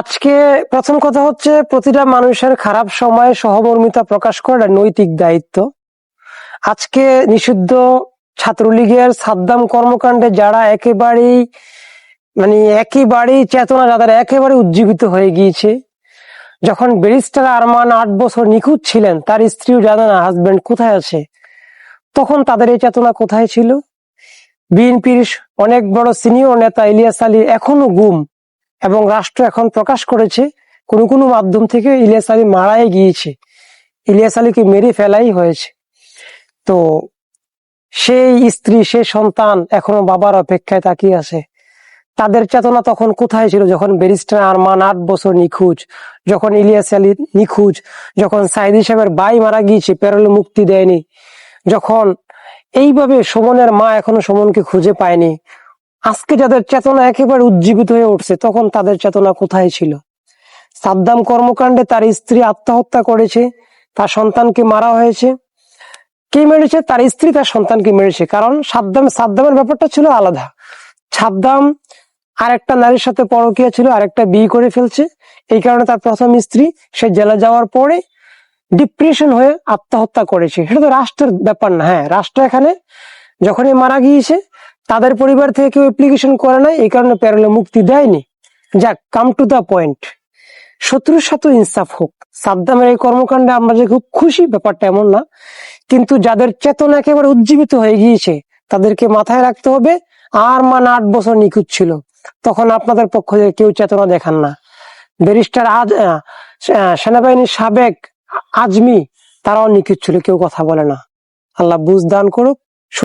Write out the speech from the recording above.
আজকে প্রথম কথা হচ্ছে, প্রতিটা মানুষের খারাপ সময়ে সহমর্মিতা প্রকাশ করা নৈতিক দায়িত্ব। আজকে নিষিদ্ধ ছাত্রলীগের সাদ্দাম কর্মকাণ্ডে যারা একেবারেই চেতনা, যাদের একেবারে উজ্জীবিত হয়ে গিয়েছে, যখন ব্যারিস্টার আরমান 8 বছর নিখোঁজ ছিলেন, তার স্ত্রীও জানে না হাজবেন্ড কোথায় আছে, তখন তাদের এই চেতনা কোথায় ছিল? বিএনপির অনেক বড় সিনিয়র নেতা ইলিয়াস আলী এখনো গুম, এবং রাষ্ট্র এখন প্রকাশ করেছে কোন কোন মাধ্যম থেকে ইলিয়াস আলী মারাই গিয়েছে, ইলিয়াস আলীকে মেরে ফেলাই হয়েছে। তো সেই স্ত্রী, সেই সন্তান এখনো বাবার অপেক্ষায় তাকিয়ে আছে। তাদের চেতনা তখন কোথায় ছিল, যখন ব্যারিস্টার আরমান 8 বছর নিখোঁজ, যখন ইলিয়াস আলী নিখোঁজ, যখন সাইদি সাহেবের ভাই মারা গিয়েছে, প্যারোলে মুক্তি দেয়নি, যখন এইভাবে সুমনের মা এখনো সুমনকে খুঁজে পায়নি। আজকে যাদের চেতনা একেবারে উজ্জীবিত হয়ে উঠছে, তখন তাদের চেতনা কোথায় ছিল? সাদ্দাম কর্মকাণ্ডে তার স্ত্রী আত্মহত্যা করেছে, তার সন্তানকে মারা হয়েছে। কে মেরেছে? তার স্ত্রী তার সন্তানকে মেরেছে। কারণ সাদ্দামের ব্যাপারটা ছিল আলাদা। সাদ্দাম আরেকটা নারীর সাথে পরকীয়া ছিল, আরেকটা বিয়ে করে ফেলছে। এই কারণে তার প্রথম স্ত্রী সে জেলে যাওয়ার পরে ডিপ্রেশন হয়ে আত্মহত্যা করেছে। সেটা তো রাষ্ট্রের ব্যাপার না। হ্যাঁ, রাষ্ট্র এখানে যখনই মারা গিয়েছে, তাদের পরিবার থেকে কেউ অ্যাপ্লিকেশন করে নাই, এই কারণে প্যারোলে মুক্তি দেয়নি। যাক, কাম টু দা পয়েন্ট, শত্রুর সাথে ইনসাফ হোক। সাদ্দামের এই কর্মকাণ্ডে আমরা যে খুব খুশি, ব্যাপারটা এমন না, কিন্তু যাদের চেতনা একেবারে উজ্জীবিত হয়ে গিয়েছে, তাদেরকে মাথায় রাখতে হবে, আরমান 8 বছর নিখোঁজ ছিল, তখন আপনাদের পক্ষ থেকে কেউ চেতনা দেখান না। ব্যারিস্টার সেনাবাহিনীর সাবেক আজমি, তারাও নিখোঁজ ছিল, কেউ কথা বলে না। আল্লাহ বুঝ দান করুক।